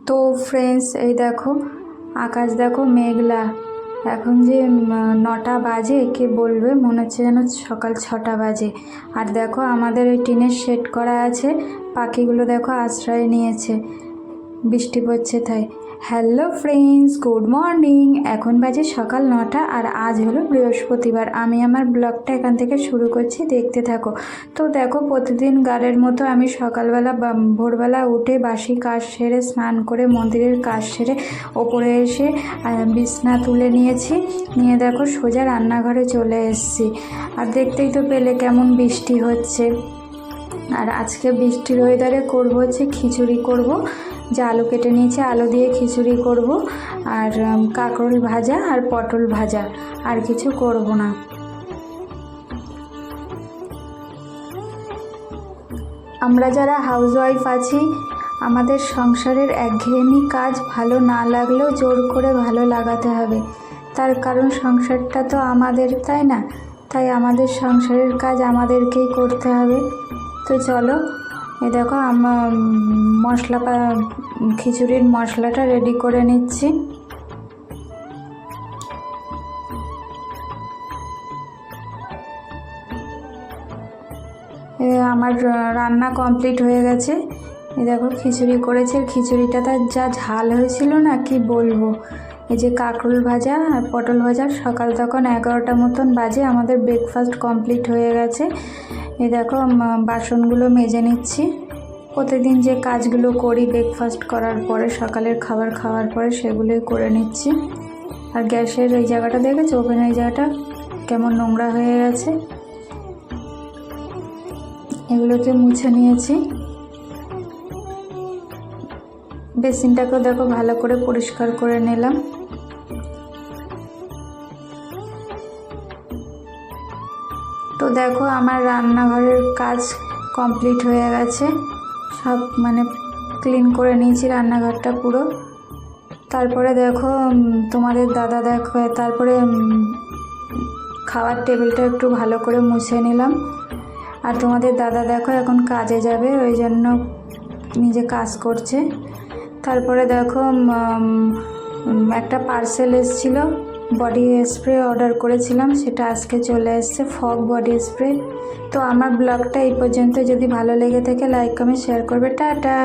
তো ফ্রেন্ডস, এই দেখো আকাশ দেখো মেঘলা। এখন যে 9টা বাজে কে বলবে, মনে হচ্ছে যেন সকাল 6টা বাজে। আর দেখো আমাদের ওই টিনের শেড করা আছে, পাখিগুলো দেখো আশ্রয় নিয়েছে, বৃষ্টি পড়ছে তাই। Hello friends, good morning. এখন বাজে সকাল 9টা আর আজ হলো বৃহস্পতিবার। আমি আমার ব্লগটা এখান থেকে শুরু করছি, দেখতে থাকো। তো দেখো প্রতিদিন গারের মতো আমি সকালবেলা ভোরবেলা উঠে বাসি কাজ সেরে স্নান করে মন্দিরের কাজ সেরে ওপরে এসে বিছনা তুলে নিয়েছি, নিয়ে দেখো সোজা রান্নাঘরে চলে এসেছি। আর দেখতেই তো পেলে কেমন বৃষ্টি হচ্ছে। আর আজকে বৃষ্টির ওয়েদারে করবো হচ্ছে খিচুড়ি করব, যে আলু কেটে নিয়েছি আলু দিয়ে খিচুড়ি করব, আর কাঁকরোল ভাজা আর পটল ভাজা, আর কিছু করব না। আমরা যারা হাউসওয়াইফ আছি, আমাদের সংসারের একঘেয়েমি কাজ ভালো না লাগলেও জোর করে ভালো লাগাতে হবে, তার কারণ সংসারটা তো আমাদের, তাই না? তাই আমাদের সংসারের কাজ আমাদেরকেই করতে হবে। তো চলো, এ দেখো আমার খিচুড়ির মশলাটা রেডি করে নিচ্ছি। আমার রান্না কমপ্লিট হয়ে গেছে। এই দেখো খিচুড়ি করেছে, খিচুড়িটা তার যা ঝাল হয়েছিল না কি বলবো। এই যে কাঁকরোল ভাজা আর পটল ভাজা, সকাল তখন 11টা মতন বাজে, আমাদের ব্রেকফাস্ট কমপ্লিট হয়ে গেছে। এই দেখো বাসনগুলো মেজে নিচ্ছি। প্রতিদিন যে কাজগুলো করি ব্রেকফাস্ট করার পরে, সকালের খাবার খাওয়ার পরে, সেগুলোই করে নিচ্ছি। আর গ্যাসের এই জায়গাটা দেখেছো, ওভেনের এই জায়গাটা কেমন নোংরা হয়ে গেছে, এগুলোকে মুছে নিয়েছি। বেসিনটাকেও দেখো ভালো করে পরিষ্কার করে নিলাম। তো দেখো আমার রান্নাঘরের কাজ কমপ্লিট হয়ে গেছে, সব ক্লিন করে নিয়েছি রান্নাঘরটা পুরো। তারপরে দেখো তোমাদের দাদা দেখো, তারপরে খাওয়ার টেবিলটা একটু ভালো করে মুছে নিলাম। আর তোমাদের দাদা দেখো এখন কাজে যাবে, ওই জন্য নিজে কাজ করছে। তারপরে দেখো একটা পার্সেল এসেছিল, বডি স্প্রে অর্ডার করেছিলাম, সেটা আজকে চলে এসেছে, ফগ বডি স্প্রে। তো আমার ব্লগটা এই পর্যন্ত। যদি ভালো লেগে থাকে লাইক কমেন্ট শেয়ার করবে। টাটা।